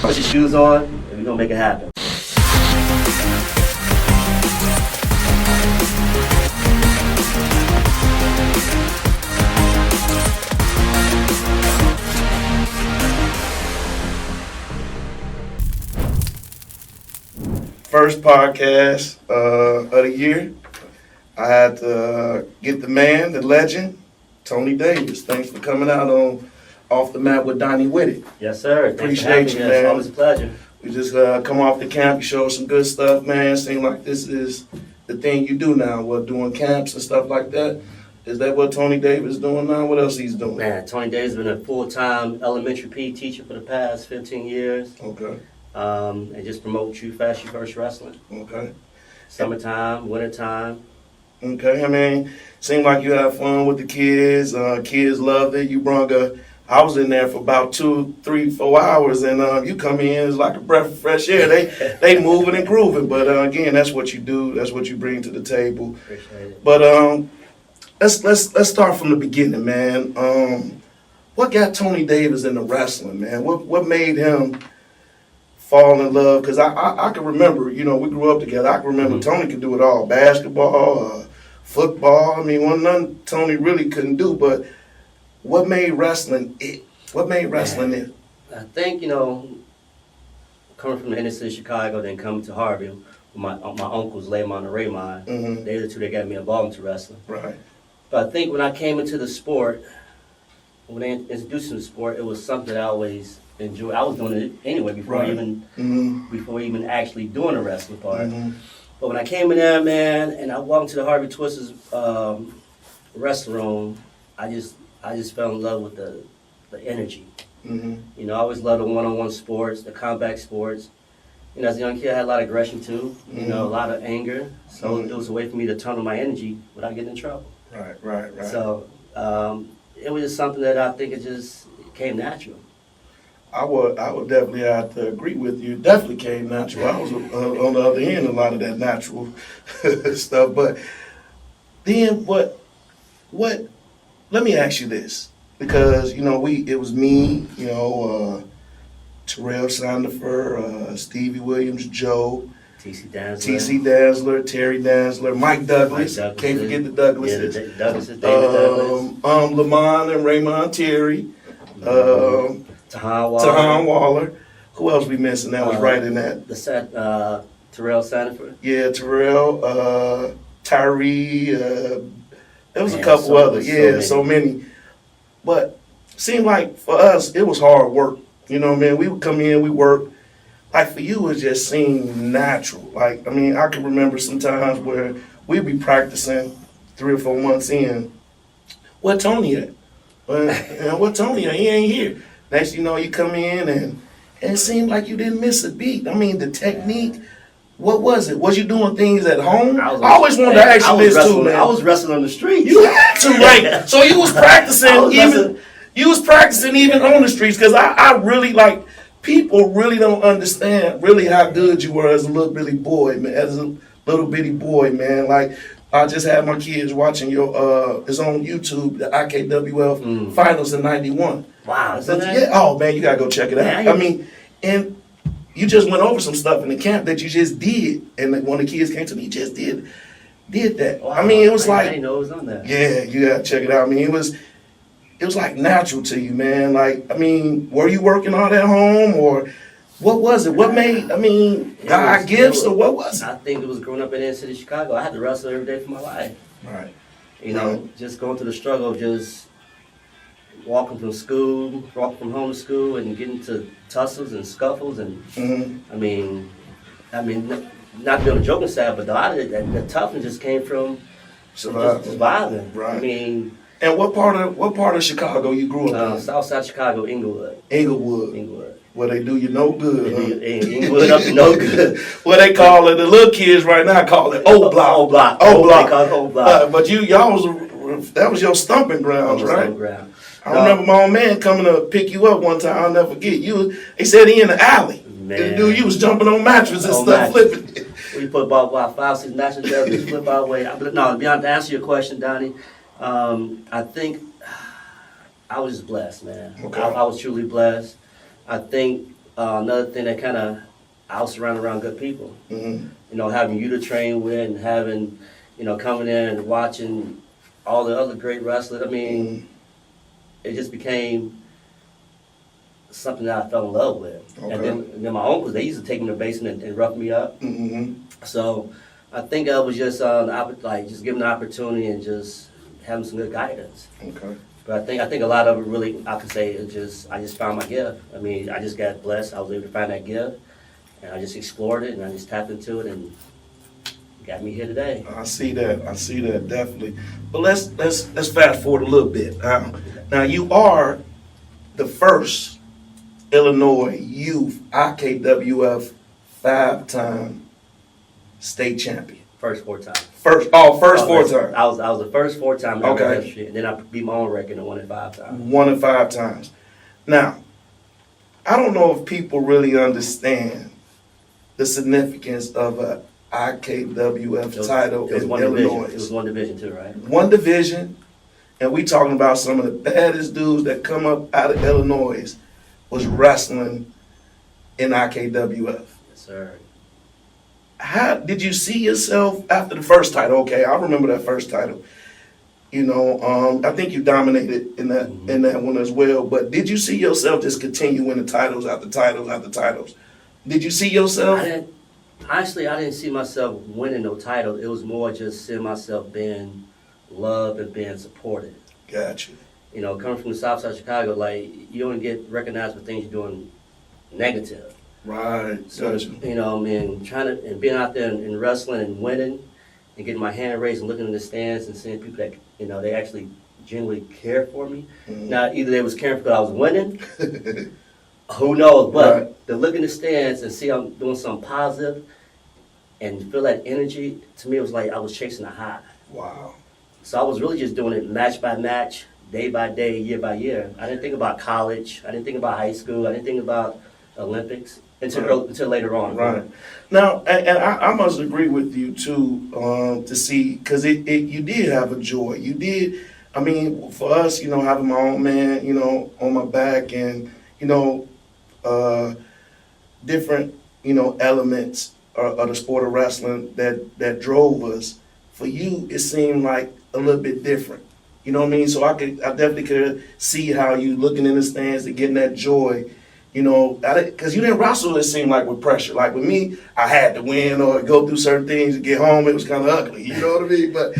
Put your shoes on, and we're gonna make it happen. First podcast of the year. I had to get the man, the legend, Tony Davis. Thanks for coming out on Off the Mat with Donny Witted. Yes, sir. Appreciate you, man. It's always a pleasure. We just come off the camp. You showed some good stuff, man. Seemed like this is the thing you do now. What, doing camps and stuff like that? Is that what Tony Davis is doing now? What else he's doing? Man, Tony Davis has been a full-time elementary PE teacher for the past 15 years. Okay. And just promote True Fast, You First Wrestling. Okay. Summertime, wintertime. Okay. I mean, seemed like you had fun with the kids. Kids loved it. You brought I was in there for about 2, 3, 4 hours, and you come in, it's like a breath of fresh air. They moving and grooving, but again, that's what you do. That's what you bring to the table. Appreciate it. But let's start from the beginning, man. What got Tony Davis into wrestling, man? What made him fall in love? Because I can remember, you know, we grew up together. I can remember Tony could do it all: basketball, football. I mean, nothing Tony really couldn't do, but what made wrestling it? What made wrestling it? I think, you know, coming from the inner city of Chicago, then coming to Harvey, my uncles, Laymon and Raymond, they're the two that got me involved into wrestling. Right. But I think when I came into the sport, when they introduced me to the sport, it was something that I always enjoyed. I was doing it anyway before even actually doing the wrestling part. But when I came in there, man, and I walked into the Harvey Twisters wrestling room, I just fell in love with the energy. You know, I always loved the one-on-one sports, the combat sports. You know, as a young kid, I had a lot of aggression too. You know, a lot of anger. So it was a way for me to tunnel my energy without getting in trouble. Right. So it was just something that I think it came natural. I would definitely have to agree with you. It definitely came natural. I was on the other end, a lot of that natural stuff. But then what? Let me ask you this, because you know it was me, you know, Terrell Sandifer, Stevie Williams, Joe, TC Dazzler, Terry Dazzler, Mike Douglas. Can't forget the Douglases. Yeah, David Douglas. Lamont and Raymond Terry. Tahan Waller. Who else we missing that was right in that? Terrell Sandifer. Yeah, Terrell, Tyree. There was a couple others. So many. But seemed like for us, it was hard work. You know what I mean? We would come in, we work. Like for you, it just seemed natural. Like, I mean, I can remember some times where we'd be practicing 3 or 4 months in. Where Tony at? What Tony at? He ain't here. Next you know, you come in and it seemed like you didn't miss a beat. I mean, the technique, what was it? Was you doing things at home? I always wanted to ask you this too, man. I was wrestling on the streets. You had to, right? So you was practicing even on the streets, because I really like, people really don't understand really how good you were as a little bitty boy, man. Like, I just had my kids watching it's on YouTube, the IKWF finals in '91. Wow. Yeah. Oh man, you gotta go check it out. I mean, and you just went over some stuff in the camp that you just did, and when the kids came to me, you just did that. Wow. I mean, it was I didn't know it was on there. Yeah, you gotta check it out. I mean, it was like natural to you, man. Like, I mean, were you working all at home, or what was it? What made? I mean, God gifts, or what was it? I think it was growing up in the inner city of Chicago. I had to wrestle every day for my life. Right. You know, just going through the struggle of just walking from home to school, and getting to tussles and scuffles, and I mean, not being a joking side, but the toughness just came from surviving. Right. I mean. And what part of Chicago you grew up in? Southside Chicago, Inglewood. Where they do you no good. Inglewood up to no good. What they call it, the little kids right now call it O Block. O Block. They call it O Block. But that was your stomping grounds, right? I remember my old man coming to pick you up one time. I'll never forget. He said he in the alley. Man. Dude, you was jumping on mattresses and stuff, flipping. We put about 5, 6 national champions flip our way. No, to answer your question, Donnie, I think I was just blessed, man. Okay. I was truly blessed. I think another thing that kind of, I was surrounded around good people. Mm-hmm. You know, having you to train with and having, you know, coming in and watching all the other great wrestlers. I mean, it just became something that I fell in love with. Okay. And then my uncles, they used to take me to the basement and rough me up. Mm-hmm. So I think I was just just given the opportunity and just having some good guidance. Okay. But I think a lot of it really, I could say, is I just found my gift. I mean, I just got blessed. I was able to find that gift, and I just explored it, and I just tapped into it, and got me here today. I see that definitely. But let's fast forward a little bit. Now you are the first Illinois youth IKWF 5-time state champion. First 4 times. First 4 times. I was the first 4 time in Okay. history, and then I beat my own record and won it 5 times. 1 and 5 times. Now, I don't know if people really understand the significance of a IKWF title in Illinois. It was 1 division too, right? 1 division, and we talking about some of the baddest dudes that come up out of Illinois was wrestling in IKWF. Yes, sir. How did you see yourself after the first title? Okay, I remember that first title. You know, I think you dominated in that one as well. But did you see yourself just continue winning titles after titles after titles? Did you see yourself? I didn't see myself winning no title. It was more just seeing myself being loved and being supported. Gotcha. You know, coming from the South Side of Chicago, like, you don't get recognized for things you're doing negative. Right. So, Gotcha. you know, I mean, and being out there and wrestling and winning and getting my hand raised and looking in the stands and seeing people that, you know, they actually genuinely care for me. Mm-hmm. Now, either they was caring because I was winning, who knows, but Right. to look in the stands and see I'm doing something positive and feel that energy, to me, it was like I was chasing a high. Wow. So I was really just doing it match by match, day by day, year by year. I didn't think about college. I didn't think about high school. I didn't think about Olympics until later on. Right. Now, and I must agree with you too, to see, because you did have a joy. You did. I mean, for us, you know, having my own man, you know, on my back, and you know, different, you know, elements of the sport of wrestling that drove us. For you, it seemed like a little bit different. You know what I mean? So I definitely could see how you looking in the stands and getting that joy. You know, because you didn't wrestle, it seemed like, with pressure. Like with me, I had to win or go through certain things and get home. It was kind of ugly, you know what I mean? But,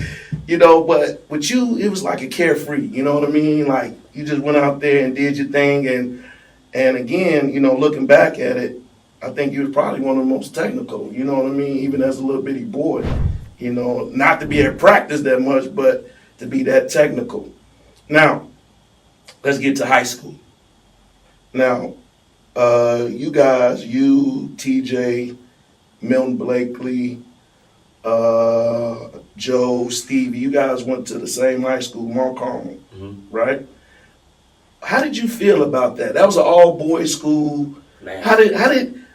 you know, but with you, it was like a carefree, you know what I mean? Like you just went out there and did your thing. And again, you know, looking back at it, I think you was probably one of the most technical, you know what I mean? Even as a little bitty boy, you know, not to be at practice that much, but to be that technical. Now, let's get to high school. Now, you guys, you, TJ, Milton Blakely, Joe, Stevie, you guys went to the same high school, Mount Carmel, right? How did you feel about that? That was an all-boys school. Man.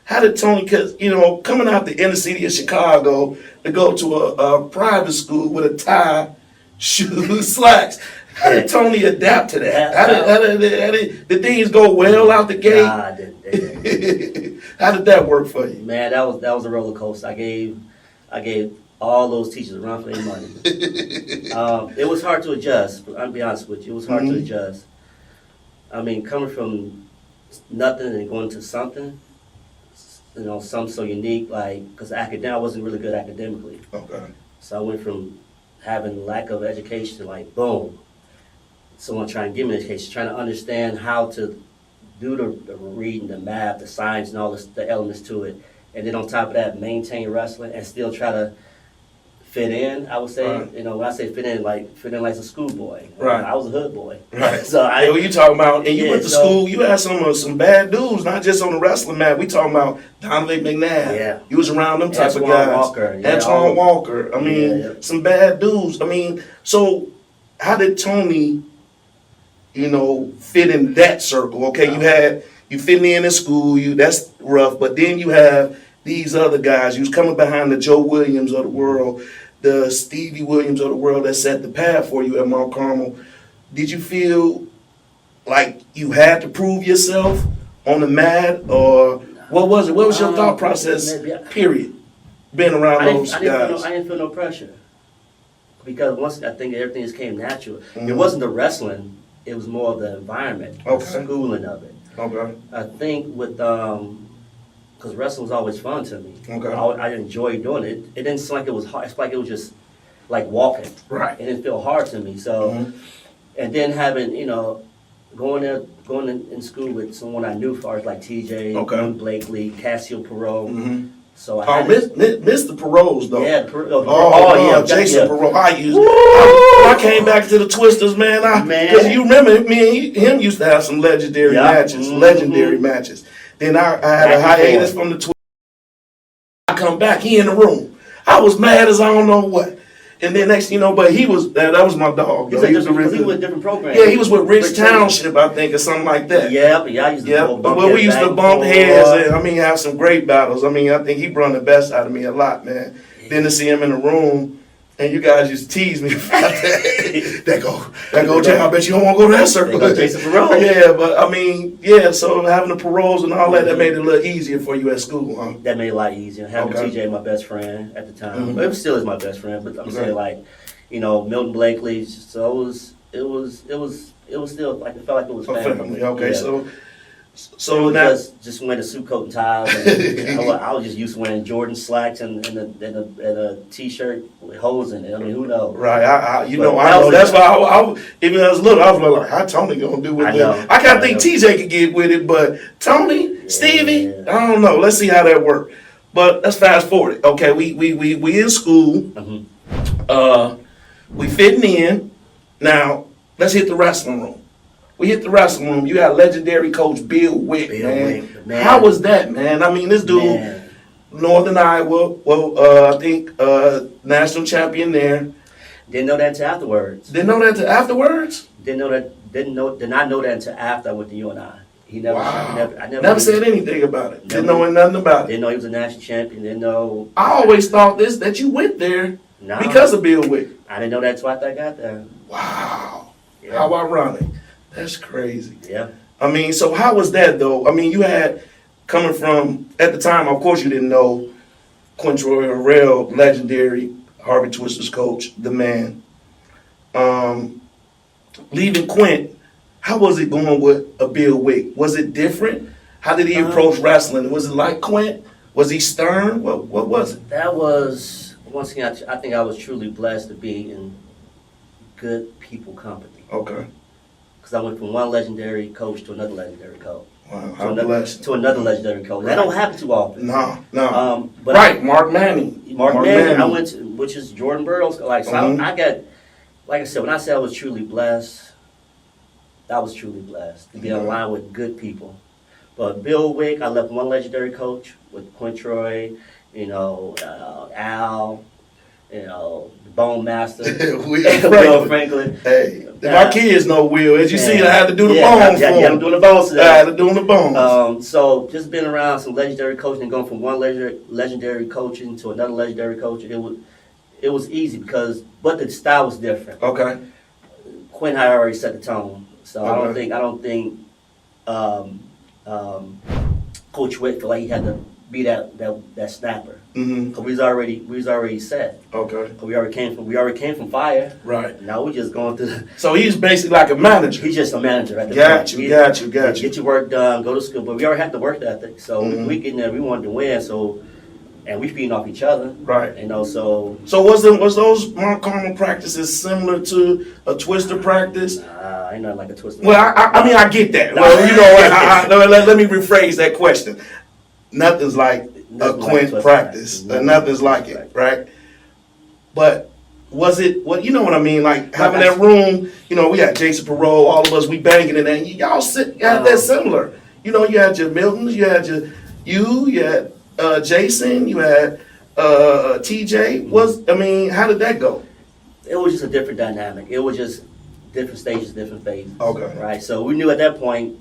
How did Tony, because, you know, coming out the inner city of Chicago to go to a private school with a tie, shoes, slacks, how did Tony adapt to that? How did things go well out the gate? Nah, didn't. How did that work for you? Man, that was a roller coaster. I gave all those teachers a run for their money. It was hard to adjust. I'll be honest with you. It was hard to adjust. I mean, coming from nothing and going to something, you know, something so unique, like, because I wasn't really good academically. Okay. So I went from having lack of education to, like, boom, someone trying to give me an education, trying to understand how to do the reading, the math, the science, and all the elements to it. And then on top of that, maintain wrestling and still try to fit in, I would say. Right. You know, when I say fit in like a schoolboy. Right. I was a hood boy. Right. So what you talking about? And you went to school, you had some bad dudes, not just on the wrestling mat. We talking about Donny McNabb. Yeah. You was around them type of guys. Walker. Yeah, Antoine Walker. I mean, some bad dudes. I mean, so how did Tony, you know, fit in that circle? Okay, you fitting in school, that's rough, but then you have these other guys. You was coming behind the Joe Williams of the world, the Stevie Williams of the world that set the path for you at Mount Carmel. Did you feel like you had to prove yourself, on the mat, or what was it? What was your thought process? Period. Being around those guys. I didn't feel no pressure because once I think everything just came natural. Mm-hmm. It wasn't the wrestling; it was more of the environment, the schooling of it. Okay. I think with because wrestling was always fun to me. Okay. I enjoyed doing it. It didn't seem like it was hard. It's like it was just like walking. Right. It didn't feel hard to me. So, and then having going in school with someone I knew, as far as like TJ, Blakely, Cassio Perot. Mm-hmm. So I Mr. Perot's though. Yeah, Jason Perot. I came back to the Twisters, man. Because you remember me and him used to have some legendary matches. Legendary matches. Then I had a hiatus from the Twisters. I come back, he in the room. I was mad as I don't know what. And then next, but he was, that was my dog. He was with different programs. Yeah, he was with Rich Township, I think, or something like that. Yeah, I used to we used to bump heads and, have some great battles. I think he brought the best out of me a lot, man. Yeah. Then to see him in the room, and you guys just tease me about that. that go, Jay, I bet you don't want to go to that circle. Jason Perot. Yeah, but so having the paroles and all that made it a little easier for you at school, huh? That made it a lot easier. Having TJ, my best friend at the time. But it still is my best friend, but I'm saying Milton Blakely, so it was still like, it felt like it was family. Okay, yeah. So it now was just wearing a suit, coat, and ties. And I was just used to wearing Jordan slacks and a t-shirt with holes in it. I mean, who knows? Right. I know. That's why I even as little, I was like, how Tony gonna do with it? I kind of think TJ could get with it, but Tony, Stevie, I don't know. Let's see how that works. But let's fast forward it. Okay, we in school. Mm-hmm. We fitting in. Now let's hit the wrestling room. We hit the wrestling room. You got legendary coach Bill Witt, man. How was that, man? This dude, Northern Iowa, I think national champion there. Didn't know that until afterwards. Didn't know that until afterwards? Did not know that until after I went to UNI. He never. Wow. I never said anything about it. Didn't know nothing about it. Didn't know he was a national champion. Didn't know. I always thought that you went there because of Bill Witt. I didn't know that until after I got there. Wow. Yeah. How ironic. That's crazy. Yeah. So how was that though? You had coming from at the time. Of course, you didn't know Quintroy Harrell, legendary Harvey Twisters coach, the man. Leaving Quint, how was it going with a Bill Witt? Was it different? How did he approach wrestling? Was it like Quint? Was he stern? What was it? That was once again. I think I was truly blessed to be in good people company. Okay. Because I went from one legendary coach to another legendary coach. Wow, how blessed. To another legendary coach. That don't happen too often. No. Mark Manning. Mark Manning. I went to, which is Jordan Burroughs. I got, like I said, when I said I was truly blessed, I was truly blessed to be aligned with good people. But Bill Wick, I left one legendary coach with Quintroy, Al, Bone Master, Will Franklin. Hey, my kids know Will. As you see, I had to do the bones for I'm doing the bones today. I had to do the bones. So just being around some legendary coaching and going from one legendary coaching to another legendary coach, it was easy but the style was different. Okay. Quinn had already set the tone, so I don't think Coach Witt felt like he had to be that snapper. Mm-hmm. Cause we was already set. Okay. Cause we already came from fire. Right. Now we just going through. So he's basically like a manager. He's just a manager at the Got you. Get your work done, go to school. But we already had the work ethic. So we get in there, we wanted to win. So, and we feeding off each other. Right. So. So was those Mount Carmel practices similar to a Twister practice? Ain't nothing like a Twister. Well, I get that. Well, let me rephrase that question. Nothing's like a Quint practice. Nothing's like it, right? But was it, you know what I mean? Like having that room, we had Jason Perot, all of us, we banging in there. And y'all had that similar. You had your Miltons, you had you had Jason, you had TJ. How did that go? It was just a different dynamic. It was just different stages, different phases. Okay. Right? So we knew at that point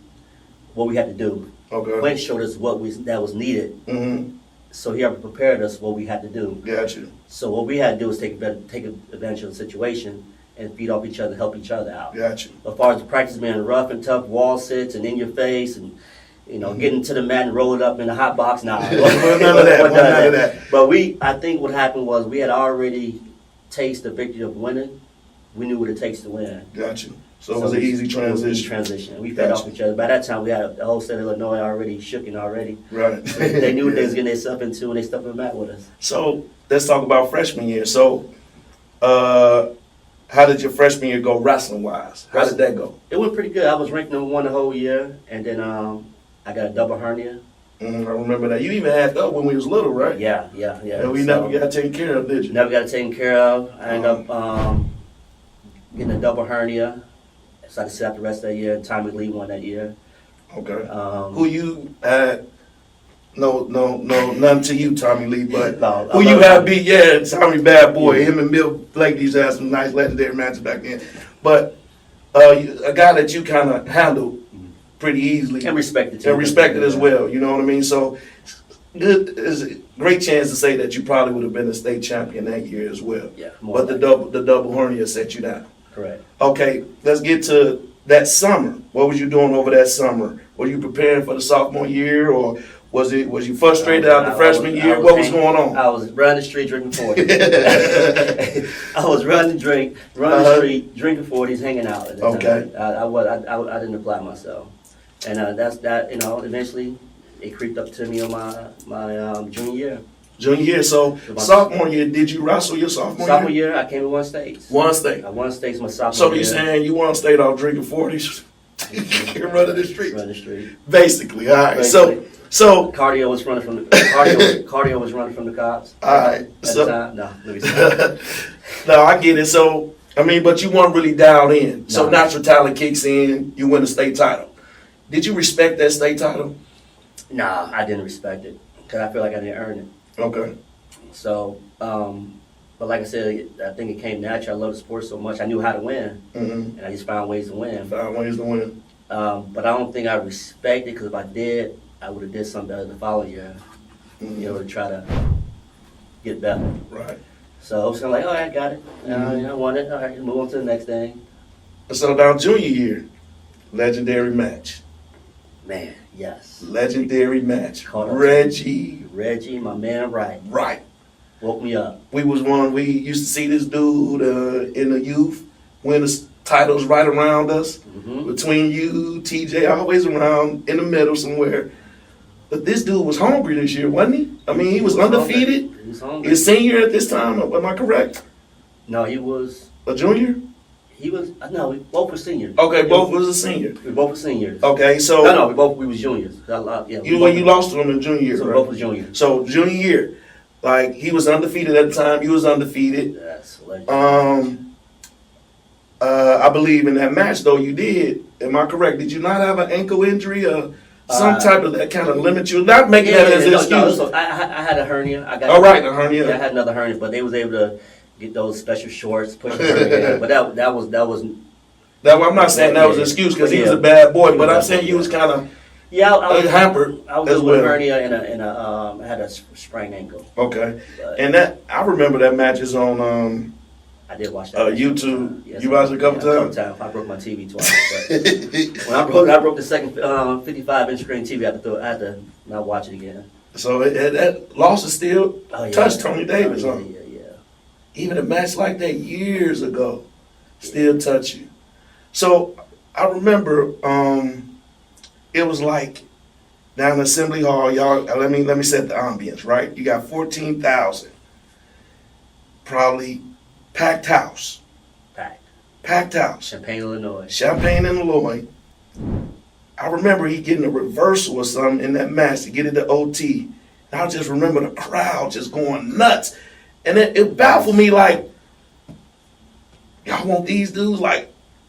what we had to do. Okay. Quinn showed us that was needed. Mm-hmm. So he already prepared us what we had to do. Got you. So what we had to do is take advantage of the situation and feed off each other, help each other out. Got you. As far as the practice being rough and tough, wall sits and in your face and getting to the mat and roll it up in the hot box. Nah, none of that. But I think what happened was we had already tasted the victory of winning. We knew what it takes to win. Gotcha. So it was an easy transition. We fed off each other. By that time, we had the whole state of Illinois already shooken already. Right. So they knew what they was getting themselves into when they stepped on the mat with us. So let's talk about freshman year. So, how did your freshman year go wrestling wise? How did that go? It went pretty good. I was ranked #1 the whole year, and then I got a double hernia. I remember that. You even had that when we was little, right? Yeah. And we never got taken care of, did you? Never got it taken care of. I ended up getting a double hernia. So I sit out the rest of that year. Tommy Lee won that year. Okay. Who you had? No, none to you, Tommy Lee. But who you had beat? Yeah, Tommy Bad Boy. Yeah. Him and Bill Blake used to have some nice legendary matches back then. But a guy that you kind of handled pretty easily and respected as well. You know what I mean? So good is a great chance to say that you probably would have been a state champion that year as well. Yeah. But the double hernia set you down. Correct. Okay, let's get to that summer. What was you doing over that summer? Were you preparing for the sophomore year, or was you frustrated out the freshman year? What was going on? I was running the street drinking 40. I was running the street drinking 40s, hanging out at the time. I didn't apply myself, and that's that. Eventually, it creeped up to me on my junior year. Junior year, so sophomore year, did you wrestle your sophomore year? Sophomore year, I came to one state. One state. I won states my sophomore year. So you're saying you won state off drinking 40s? Running the street. Running the street. Basically, all right. Basically. So cardio was running from the cardio was running from the cops. All right. At the time. No, let me stop. No, I get it. So but you weren't really dialed in. So natural talent kicks in. You win a state title. Did you respect that state title? Nah, I didn't respect it because I feel like I didn't earn it. Okay. So, but like I said, I think it came natural. I love the sport so much. I knew how to win, and I just found ways to win. But I don't think I respect it because if I did, I would have did something better the following year. To try to get better. Right. So I was kind of like, all right, I got it. I won it. All right, move on to the next thing. So now junior year, legendary match. Man, yes. Legendary match. Reggie, my man, Right. Woke me up. We used to see this dude in the youth win the titles right around us. Between you, TJ, always around in the middle somewhere. But this dude was hungry this year, wasn't he? I mean, he was undefeated. He was hungry. He was senior at this time, am I correct? No, he was a junior? We both were seniors. Okay, both was a senior. We both were seniors. Okay, so we was juniors. You lost to him in junior year, so right? We both was juniors. So junior year, like he was undefeated at the time. You was undefeated. That's I believe in that match though you did. Am I correct? Did you not have an ankle injury or some type of that kind of limit you? Not making that as an excuse. So I had a hernia. A hernia. Yeah, I had another hernia, but they was able to get those special shorts, push the hernia in. But that was. I'm not saying that was an excuse because he was a bad boy, but I'm saying you was kind of hampered. I was with a hernia and I had a sprained ankle. Okay, and I remember that match is on. I did watch that. YouTube. You watched it a couple times? I broke my TV twice. But when I broke the second 55-inch screen TV, I had to not watch it again. So that loss is still touched Tony Davis. Yeah. Even a match like that years ago still touch you. So I remember it was like down in Assembly Hall, y'all. Let me set the ambience, right? You got 14,000, probably. Packed house. Packed house. Champaign, Illinois. I remember he getting a reversal or something in that match to get it to OT. And I just remember the crowd just going nuts. And it baffled me like, y'all want these dudes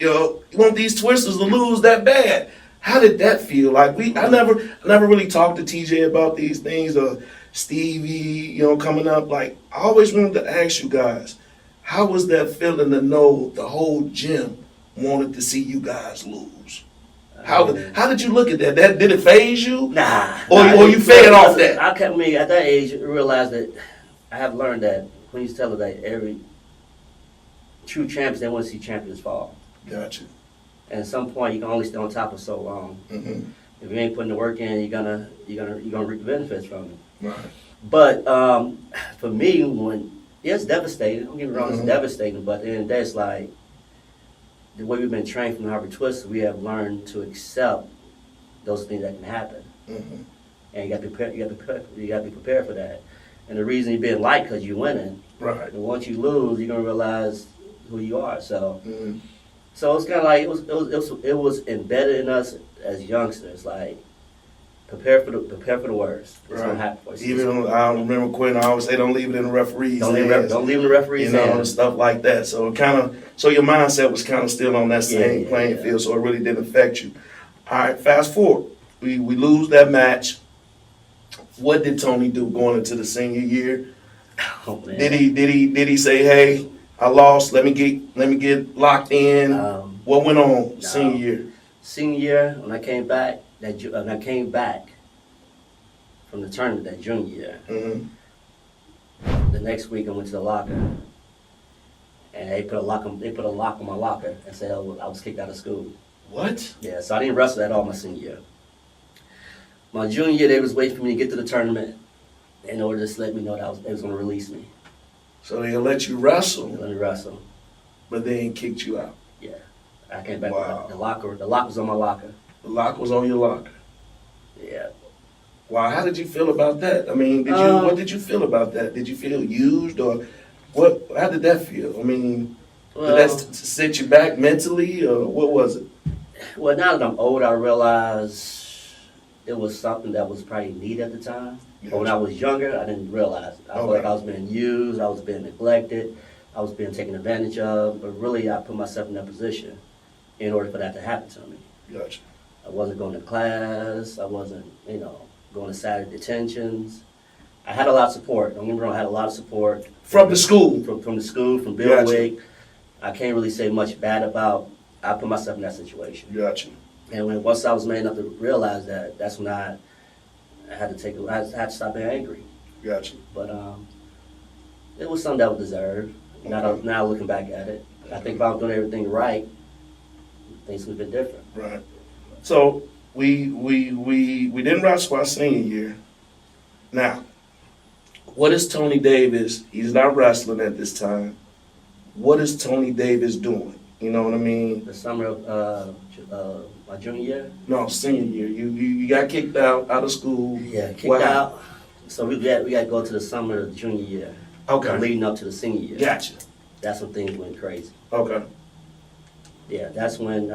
you want these Twisters to lose that bad. How did that feel? Like I never really talked to TJ about these things or Stevie, coming up. Like I always wanted to ask you guys, how was that feeling to know the whole gym wanted to see you guys lose? How did you look at that? Did it faze you? Nah. Or you fed off that? At that age, realized that I have learned that when you tell that every true champions, they want to see champions fall. Gotcha. And at some point, you can only stay on top for so long. If you ain't putting the work in, you're gonna reap the benefits from it. Right. But for me, it's devastating. Don't get me wrong, it's devastating. But at the end of the day, it's like the way we've been trained from the Harvey Twisters, we have learned to accept those things that can happen, and you got to be prepared for that. And the reason you're being liked because you're winning. Right. And once you lose, you're gonna realize who you are. So, so it's kind of like it was embedded in us as youngsters. Like prepare for the worst. It's gonna happen for you. Even I remember Quinn. I always say, "Don't leave it in the referee's Don't leave hands." it in the referee's hands. And stuff like that. So so your mindset was kind of still on that same playing field. So it really didn't affect you. All right. Fast forward. We lose that match. What did Tony do going into the senior year? Oh, man. Did he say, "Hey, I lost. Let me get locked in"? What went on senior year? Senior year, when I came back from the tournament that junior year, the next week I went to the locker, and they put a lock on my locker and said I was kicked out of school. What? Yeah, so I didn't wrestle at all my senior year. My junior year, they was waiting for me to get to the tournament in order to just let me know that they was going to release me. So they let you wrestle, Let me wrestle. but they ain't kicked you out. Yeah, I came back. Wow. The lock was on my locker. The lock was on your locker. Yeah. Wow, how did you feel about that? I mean, what did you feel about that? Did you feel used, or what? How did that feel? I mean, did that set you back mentally, or what was it? Well, now that I'm old, I realize it was something that was probably needed at the time. But when I was younger, I didn't realize it. I felt like I was being used, I was being neglected, I was being taken advantage of. But really, I put myself in that position in order for that to happen to me. Gotcha. I wasn't going to class. I wasn't, going to Saturday detentions. I had a lot of support. Don't get me wrong, I had a lot of support. From the school? From the school, from Bill Wick. I can't really say much bad about. I put myself in that situation. Gotcha. And once I was man enough to realize that, that's when I had to stop being angry. Gotcha. But it was something that was deserved. Now looking back at it, I think if I was doing everything right, things would have been different. Right. So we didn't wrestle our senior year. Now, what is Tony Davis? He's not wrestling at this time. What is Tony Davis doing? You know what I mean? The summer of my junior year? No, senior year. You got kicked out of school. Yeah, kicked out. So we got to go to the summer of the junior year. Okay. Leading up to the senior year. Gotcha. That's when things went crazy. Okay. Yeah, that's when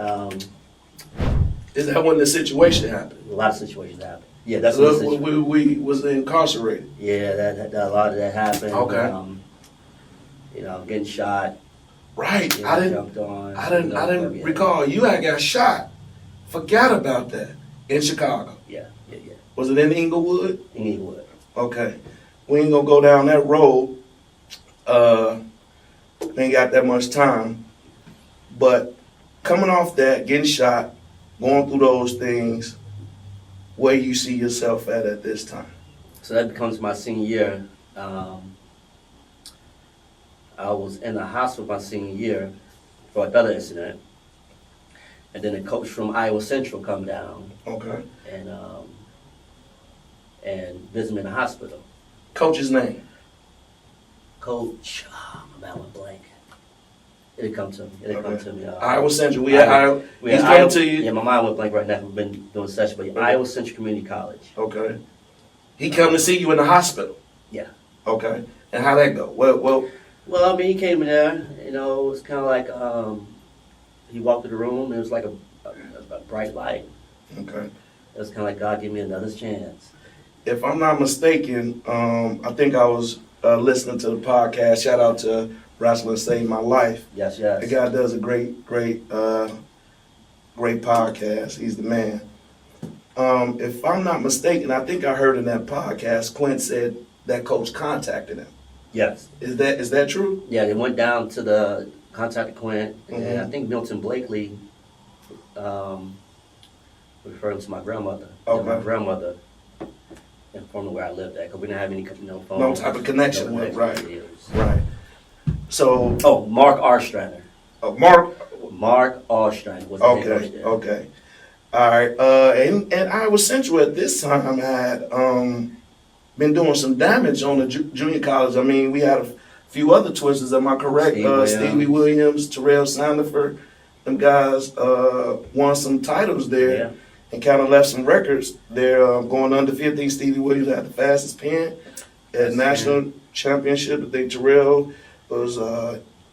Is that when the situation happened? a lot of situations happened. Yeah, that's when we was incarcerated. Yeah, that a lot of that happened. Okay. Getting shot. Right. Jumped on. I didn't recall. You had got shot. Forgot about that. In Chicago. Yeah. Was it in Inglewood? In Inglewood. Okay. We ain't gonna go down that road. Ain't got that much time. But coming off that, getting shot, going through those things, where you see yourself at this time? So that becomes my senior year. I was in the hospital my senior year for another incident. And then a coach from Iowa Central come down. Okay. And visit me in the hospital. Coach's name? Coach, my man went blank. It'll come to me. Iowa Central. He's coming to you. Yeah, my mind went blank right now. We've been doing session, but Iowa Central Community College. Okay. He come to see you in the hospital. Yeah. Okay. And how'd that go? Well, I mean, he came in there. It was kind of like he walked through the room. It was like a bright light. Okay. It was kind of like God gave me another chance. If I'm not mistaken, I think I was listening to the podcast. Shout out to Wrestling Saved My Life. Yes. The guy does a great podcast. He's the man. If I'm not mistaken, I think I heard in that podcast, Quint said that coach contacted him. Yes. Is that true? Yeah, they went down to contacted Quint, and I think Milton Blakely referred to my grandmother. Okay. My grandmother informed me where I lived at, because we didn't have any phone. No type of connection with it, right. Right. So. Mark Ostrander. Mark Ostrander was the head coach there. Okay. All right. And Iowa Central at this time had been doing some damage on the junior college. I mean, we had a few other twisters. Am I correct? Stevie Williams, Terrell Sandifer, them guys won some titles there. Yeah. And kind of left some records there, going undefeated. I think Stevie Williams had the fastest pen at national championship. I think Terrell was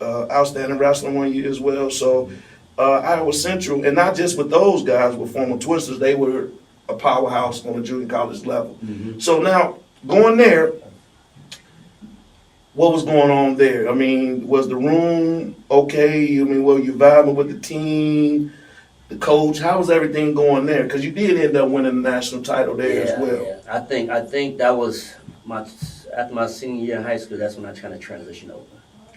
outstanding wrestler one year as well. So Iowa Central, and not just with those guys, were former Twisters. They were a powerhouse on the junior college level. Mm-hmm. So now going there, what was going on there? I mean, was the room okay? I mean, were you vibing with the team? The coach, how was everything going there? Because you did end up winning the national title there as well. Yeah. I think that was after my senior year in high school. That's when I kind of transitioned over.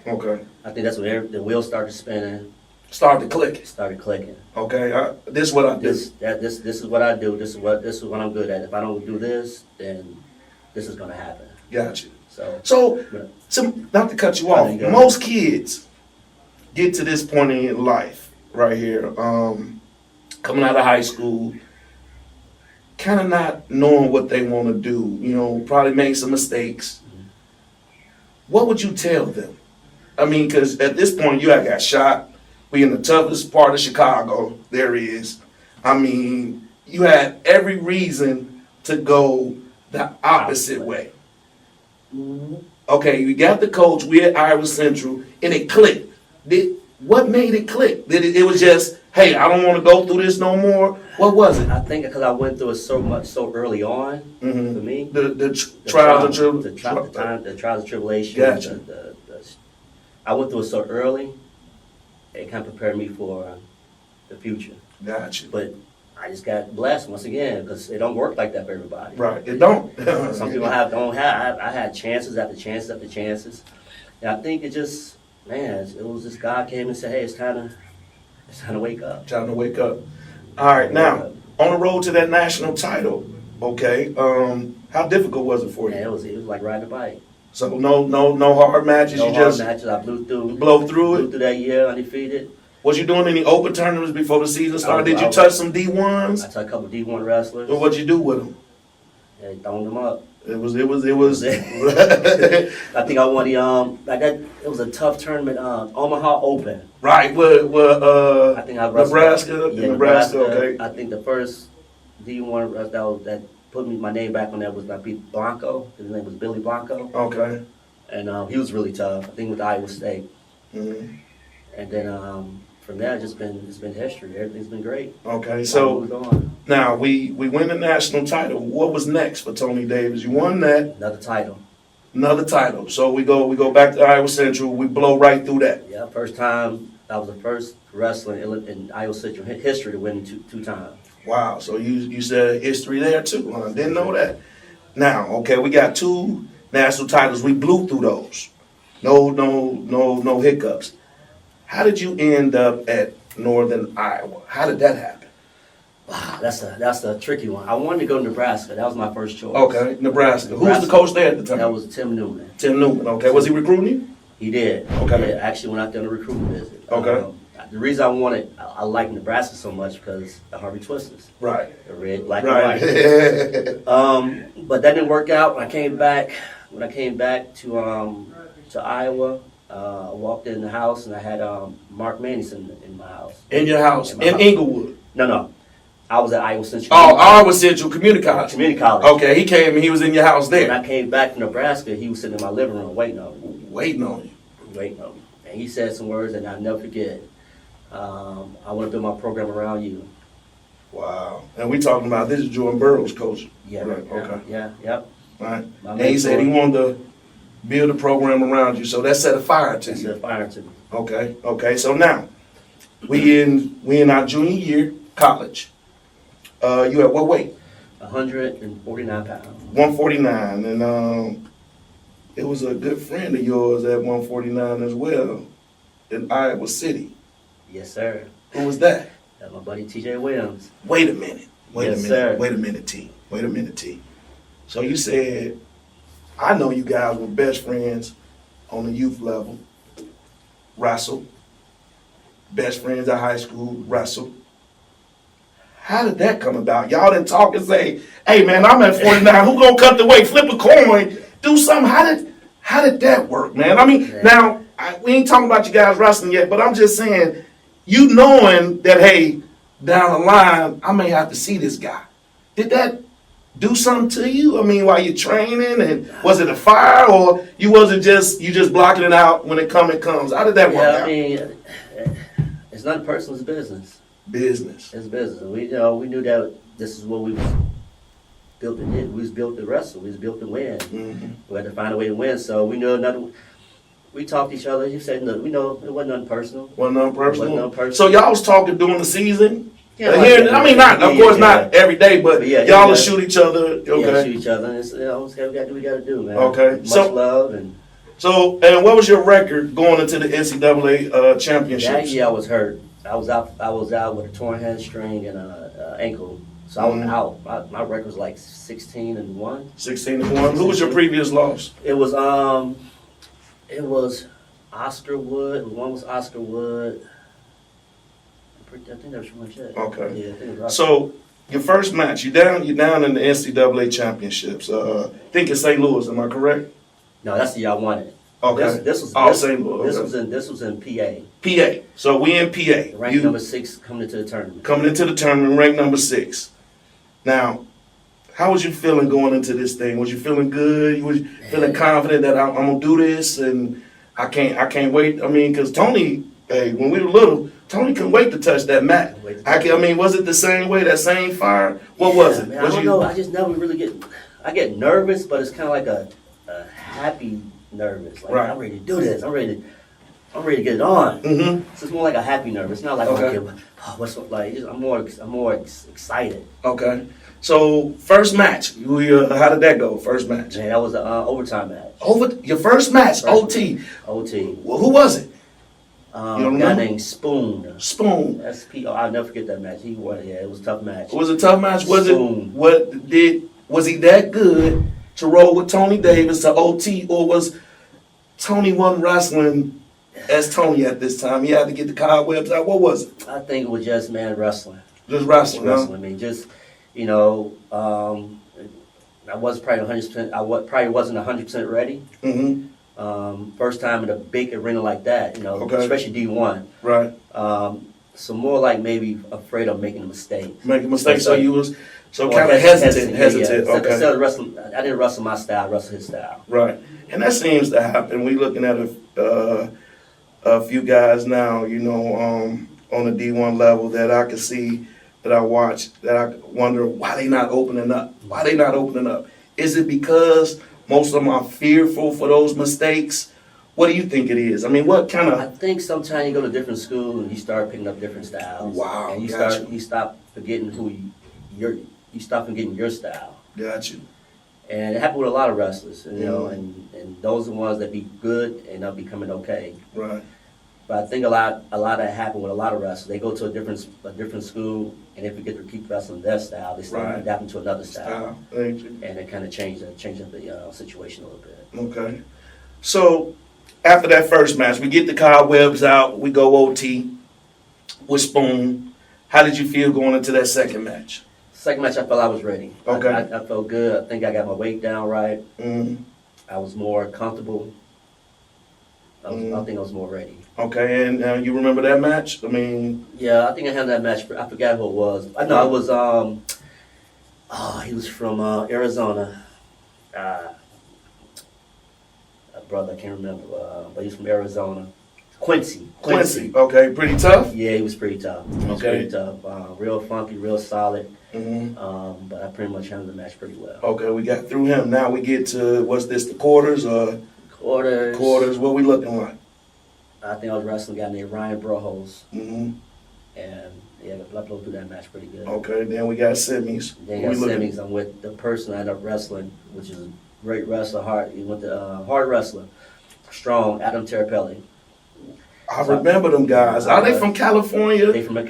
Okay. I think that's when the wheels started spinning. Started clicking. Okay. This is what I do. This is what I do. This is what I'm good at. If I don't do this, then this is gonna happen. Gotcha. So not to cut you off, most kids get to this point in life right here. Coming out of high school, kind of not knowing what they want to do, probably make some mistakes. What would you tell them? I mean, because at this point, you got shot. We in the toughest part of Chicago there is. I mean, you had every reason to go the opposite way. Okay, you got the coach, we at Iowa Central, and it clicked. What made it click? It was just, hey, I don't want to go through this no more? What was it? I think because I went through it so early on, for me. The trials and tribulations. The trials and tribulations. Gotcha. I went through it so early, it kind of prepared me for the future. Gotcha. But I just got blessed once again because it don't work like that for everybody. Right, it don't. Some people don't have. I had chances after chances after chances. And I think it just, it was just God came and said, hey, it's time to wake up. Time to wake up. All right, now, on the road to that national title, okay, how difficult was it for you? Yeah, it was like riding a bike. So no hard matches? No hard matches, I blew through it. Blew through that year, undefeated. Was you doing any open tournaments before the season started? Did you touch some D1s? I touched a couple of D1 wrestlers. Well, what'd you do with them? Yeah, throwing them up. It was. I think I won the it was a tough tournament, Omaha Open. Right. I think I wrestled Nebraska. Yeah, Nebraska. Okay. I think the first D1 wrestler that put my name back on that was I beat Blanco. His name was Billy Blanco. Okay. And he was really tough. I think with Iowa State. Mm-hmm. And then from there, it's been history. Everything's been great. Okay, so now we win the national title. What was next for Tony Davis? You won that. Another title. So we go back to Iowa Central. We blow right through that. Yeah, first time. I was the first wrestler in Iowa Central history to win two times. Wow. So you said history there too. Huh? Didn't know that. Now, okay, we got 2 national titles. We blew through those. No hiccups. How did you end up at Northern Iowa? How did that happen? Wow, that's a tricky one. I wanted to go to Nebraska. That was my first choice. Okay, Nebraska. Who was the coach there at the time? That was Tim Newman. Tim Newman. Okay, was he recruiting you? He did. Okay. Yeah, actually went out there on a recruiting visit. Okay. The reason I like Nebraska so much because the Harvey Twisters. Right. The red, black, and white. But that didn't work out. When I came back to Iowa. I walked in the house and I had Mark Manison in my house. In your house? In Inglewood? No. I was at Iowa Central. Oh, Iowa Central Community College. Community College. Okay, he came and he was in your house there. When I came back from Nebraska, he was sitting in my living room waiting on me. Waiting on you? Waiting on me. And he said some words that I'll never forget. I want to build my program around you. Wow. And we talking about, this is Jordan Burroughs' coach. Yeah. Right. Okay. Yeah, yep. Right. And he said he wanted to build a program around you, so that set a fire to you. Set a fire to me. Okay. So now, we in our junior year, college. You at what weight? 149 pounds. 149, and it was a good friend of yours at 149 as well, in Iowa City. Yes, sir. Who was that? That's my buddy T.J. Williams. Wait a minute, Sir. Wait a minute, T. So you said, I know you guys were best friends on the youth level, wrestled, best friends at high school, wrestled. How did that come about? Y'all didn't talk and say, hey man, I'm at 49, who gonna cut the weight, flip a coin, do something. How did that work, man? I mean, now, we ain't talking about you guys wrestling yet, but I'm just saying, you knowing that, hey, down the line, I may have to see this guy. Did that do something to you? I mean, while you're training, and was it a fire, or you just blocking it out when it comes? How did that work out? I mean, it's not personal, it's business. Business. It's business. We knew that this is what we was built to do. We was built to wrestle. We was built to win. Mm-hmm. We had to find a way to win. So we knew nothing. We talked to each other. You said, no, we know it wasn't nothing personal. Wasn't nothing personal? Wasn't nothing personal. So y'all was talking during the season? Yeah, not every day, but y'all will shoot each other. Okay. Yeah, shoot each other. And it's, we got to do what we got to do, man. Okay. Much love. And what was your record going into the NCAA championships? that year I was hurt. I was out with a torn hamstring and an ankle. So I was out. My record was like 16-1. 16-1. Who was your previous loss? It was Oscar Wood. One was Oscar Wood. I think that was pretty much it. Okay. Yeah, I think it was So your first match, you're down in the NCAA championships. I think in St. Louis. Am I correct? No, that's the year I won it. Okay. This was St. Louis. This was in PA. PA. So we in PA. Ranked number 6 coming into the tournament. Coming into the tournament, ranked number 6. Now, how was you feeling going into this thing? Was you feeling good? You was feeling confident that I'm gonna do this and I can't wait? I mean, because Tony, when we were little, Tony couldn't wait to touch that mat. I mean, was it the same way, that same fire? What was it? Man, I don't know. I just never really get nervous, but it's kind of like a happy nervous. Like, right. I'm ready to do this. I'm ready to get it on. Mm-hmm. So it's more like a happy nervous. It's not like I'm more excited. Okay. So first match, how did that go? First match. Man, that was an overtime match. Your first match, OT. OT. Well, who was it? You don't a guy named Spoon. Spoon. S-P-O. I'll never forget that match. He won. Yeah, it was a tough match. It was a tough match. Spoon. Was he that good to roll with Tony Davis to OT, or was Tony wasn't wrestling as Tony at this time? He had to get the cobwebs out. What was it? I think it was just wrestling. Just wrestling. I mean, I was probably 100%. Probably wasn't 100% ready. Mm-hmm. First time in a big arena like that, especially D1. Right. So more like maybe afraid of making a mistake. Making a mistake. So you was kind of hesitant. Yeah. Okay. Instead of wrestling, I didn't wrestle my style. I wrestled his style. Right. And that seems to happen. We looking at a few guys now, on the D1 level that I can see, that I watch, that I wonder why they not opening up. Why they not opening up? Is it because most of them are fearful for those mistakes? What do you think it is? I mean, what kind of? I think sometimes you go to different school and you start picking up different styles. Wow. And you stop forgetting you stop forgetting your style. Got you. And it happened with a lot of wrestlers, and those are the ones that be good and they'll be coming okay. Right. But I think a lot of that happened with a lot of wrestlers. They go to a different school, and they forget to keep wrestling their style. They start adapting to another style. Thank you. And it kind of changed up the situation a little bit. Okay. So after that first match, we get the cobwebs out. We go OT with Spoon. How did you feel going into that second match? Second match, I felt I was ready. Okay. I felt good. I think I got my weight down right. Mm-hmm. I was more comfortable. I think I was more ready. Okay, and you remember that match? I mean... Yeah, I think I had that match. I forgot who it was. I know it was, he was from Arizona. A brother, I can't remember, but he's from Arizona. Quincy. Okay, pretty tough? Yeah, he was pretty tough. Pretty tough. Real funky, real solid. Mm-hmm. But I pretty much handled the match pretty well. Okay, we got through him. Now we get to, what's this, the quarters? Quarters. What we looking like? I think I was wrestling a guy named Ryan Brohos. Mm-hmm. And yeah, I blew through that match pretty good. Okay, then we got semis. Then you got semis. I'm with the person I ended up wrestling, which is a great wrestler, he went to hard wrestler, strong, Adam Terapelli. I remember them guys. Are they from California? They from went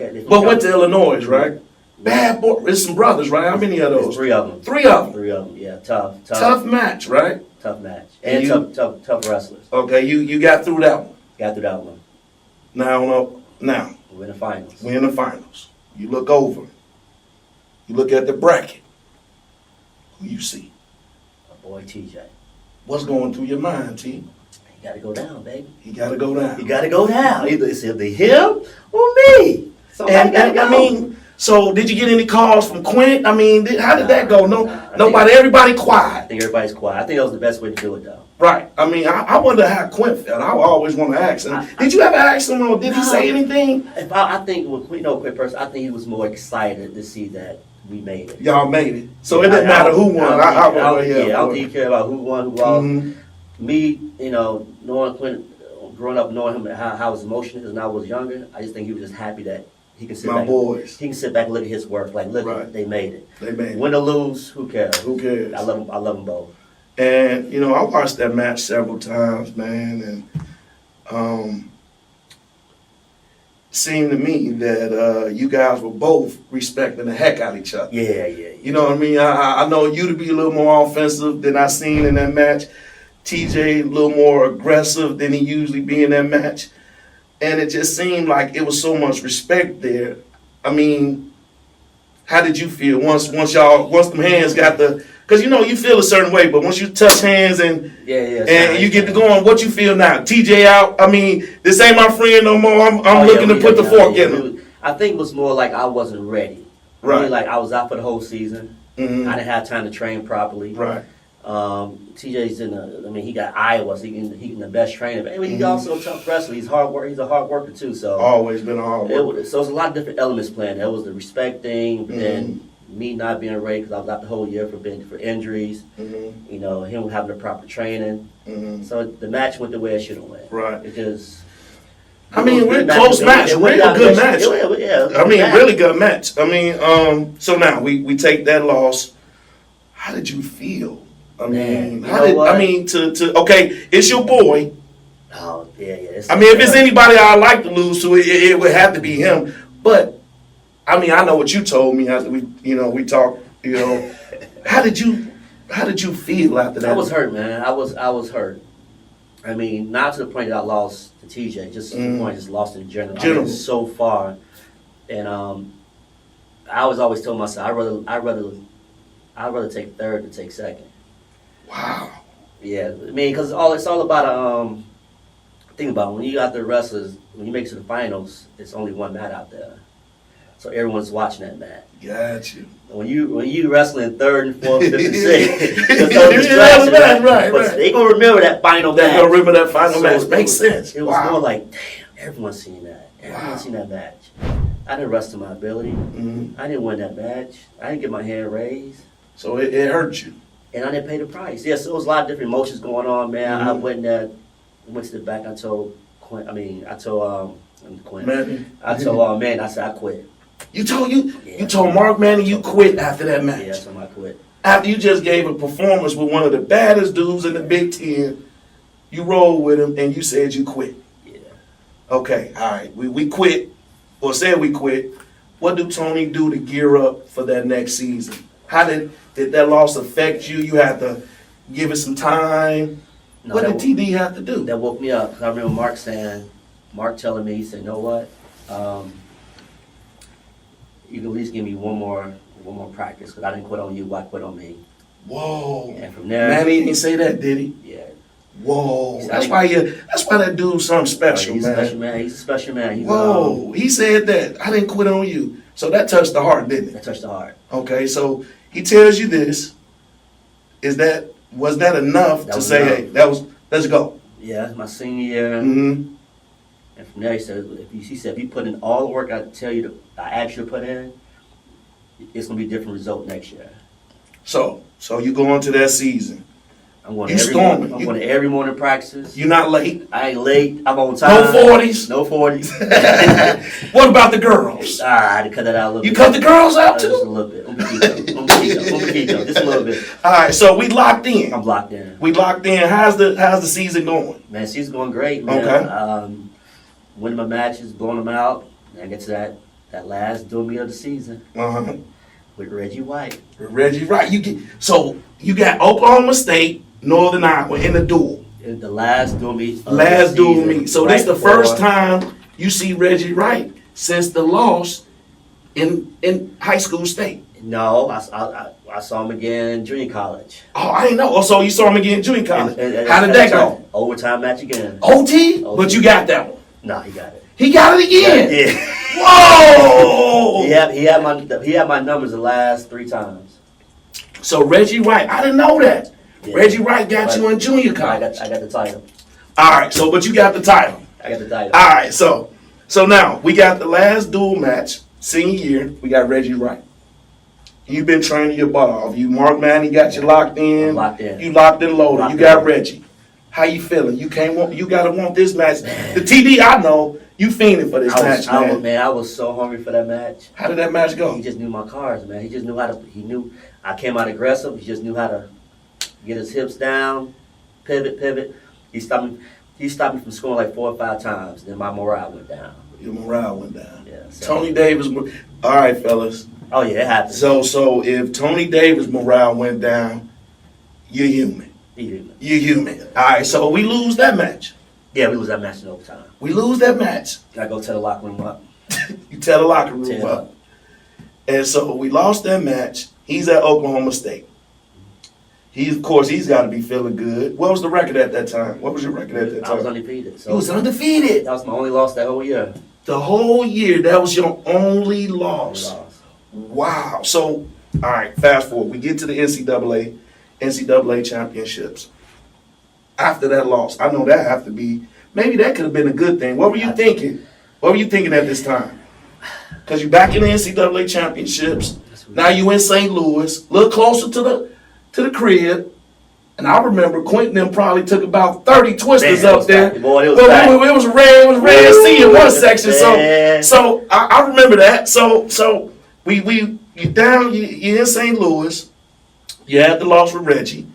to Illinois, right? Bad boy. It's some brothers, right? How many of those? 3 of them. 3 of them. Yeah, tough. Tough match, right? Tough match. And tough wrestlers. Okay, you got through that one. Got through that one. Now. We're in the finals. You look over. You look at the bracket. Who you see? My boy TJ. What's going through your mind, T? He got to go down, baby. He got to go down. He got to go down. Either it's him or me. And I mean, so did you get any calls from Quint? I mean, how did that go? Nobody, everybody I quiet. think everybody's quiet. I think that was the best way to do it, though. Right. I mean, I wonder how Quint felt. I always want to ask him. Did you ever ask him, or did he say anything? I think with Quint person, I think he was more excited to see that we made it. Y'all made it. So it didn't matter who won. I don't think he cared about who won, who lost. Me, knowing Quint, growing up, knowing him, how his emotion is, and I was younger, I just think he was just happy that he can sit My back. boys. He can sit back and look at his work. Like, look, they made it. They made it. Win or lose, who cares? Who cares? I love them both. And I watched that match several times, man, and seemed to me that you guys were both respecting the heck out of each other. Yeah. You know what I mean? I know you to be a little more offensive than I seen in that match. TJ a little more aggressive than he usually be in that match. And it just seemed like it was so much respect there. I mean, how did you feel once them hands got the, because you feel a certain way, but once you touch hands and you get to going, what you feel now? TJ out. I mean, this ain't my friend no more. I'm looking to put the fork in him. I think it was more like I wasn't ready. Right. I mean, like I was out for the whole season. Mm-hmm. I didn't have time to train properly. Right. TJ's he got Iowa, so he's the best trainer. But he's also a tough wrestler. He's hard work. He's a hard worker too. So always been a hard worker. So it's a lot of different elements playing. There was the respect thing, but then me not being ready because I was out the whole year for injuries. Him having the proper training. So the match went the way it should have went. Right. It just. I mean, really close match. Really good match. I mean, really good match. I mean, so now we take that loss. How did you feel? I mean, okay, it's your boy. Oh, yeah. I mean, if it's anybody I'd like to lose to, it would have to be him. But, I mean, I know what you told me after we talked, How did you feel after that? I was hurt, man. I was hurt. I mean, not to the point that I lost to TJ, just to the point I just lost in general. I went so far. And I was always telling myself, I'd rather take third than take second. Wow. Yeah, I mean, because it's all about think about it, when you got the wrestlers, when you make it to the finals, it's only one mat out there, so everyone's watching that mat. Got you. When you wrestling third and fourth, fifth and sixth, right. But they gonna remember that final match. They gonna remember that final match. Makes sense. It was more like, damn, everyone's seen that. Everyone's seen that match. I didn't wrestle my ability. I didn't win that match. I didn't get my hand raised. So it hurt you. And I didn't pay the price. Yeah, so it was a lot of different emotions going on, man. I went to the back. I told Quint. I told Manny. I said I quit. You told Mark Manny you quit after that match. Yeah, so I quit. After you just gave a performance with one of the baddest dudes in the Big Ten, you rolled with him and you said you quit. Yeah. Okay, all right. We quit, or said we quit. What do Tony do to gear up for that next season? How did that loss affect you? You had to give it some time. No, what did TD have to do? That woke me up. I remember Mark telling me, he said, you know what? You can at least give me one more practice, because I didn't quit on you, I quit on me. Whoa. And from there. Manny didn't say that, did he? Yeah. Whoa. That's why that dude's something special, he's man. He's a special man. Whoa. He said that. I didn't quit on you. So that touched the heart, didn't it? That touched the heart. Okay, so he tells you this. Was that enough to say, hey, let's go? Yeah, my senior year. And from there, he said, if you put in all the work I asked you to put in, it's gonna be a different result next year. So you go into that season. I'm going to every morning practices. You're not late. I ain't late. I'm on time. No 40s. No 40s. What about the girls? I had to cut that out a little bit. You cut the girls out too? Just a little bit. Just a little bit. All right, so we locked in. I'm locked in. We locked in. How's the season going? Man, season's going great, man. Okay. Winning my matches, blowing them out. And I get to that last duel of the season. With Reggie White. You got Oklahoma State, Northern Iowa in the duel. The last duel meet. So this the first time you see Reggie Wright since the loss in high school state. No, I saw him again in junior college. Oh, I didn't know. Oh, so you saw him again in junior college. And How did that go? Overtime match again. OT? But you got that one. No, he got it. He got it again. Yeah. Whoa! He had my numbers the last 3 times. So Reggie Wright, I didn't know that. Yeah. Reggie Wright got you in junior college. I got the title. All right, so but you got the title. I got the title. All right, so now we got the last dual match, senior year. We got Reggie Wright. You've been training your butt off. You Mark Manning got you locked in. I'm locked in. You locked and loaded. Locked you got in. Reggie. How you feeling? You gotta want this match. The TD, I know you fiending for this match, man. I was so hungry for that match. How did that match go? He just knew my cards, man. He just knew how to. He knew I came out aggressive. He just knew how to get his hips down, pivot. He stopped me from scoring like 4 or 5 times. Then my morale went down. Your morale went down. Yeah. So. Tony Davis. All right, fellas. Oh yeah, it happened. So if Tony Davis' morale went down, you're human. You're human. All right, so we lose that match. Yeah, we lose that match in overtime. We lose that match. I go tell the locker room up. You tell the locker room up. And so we lost that match. He's at Oklahoma State. Of course, he's got to be feeling good. What was the record at that time? What was your record at that time? I was undefeated. So you was undefeated. That was my only loss that whole year. The whole year, that was your only loss. Wow. So, all right, fast forward. We get to the NCAA championships. After that loss, I know that have to be, maybe that could have been a good thing. What were you thinking? What were you thinking at this time? Because you're back in the NCAA championships. Now you in St. Louis, a little closer to the crib. And I remember Quentin them probably took about 30 twisters up there. Boy, it was red sea in one section. So I remember that. So you down, you're in St. Louis. You had the loss with Reggie.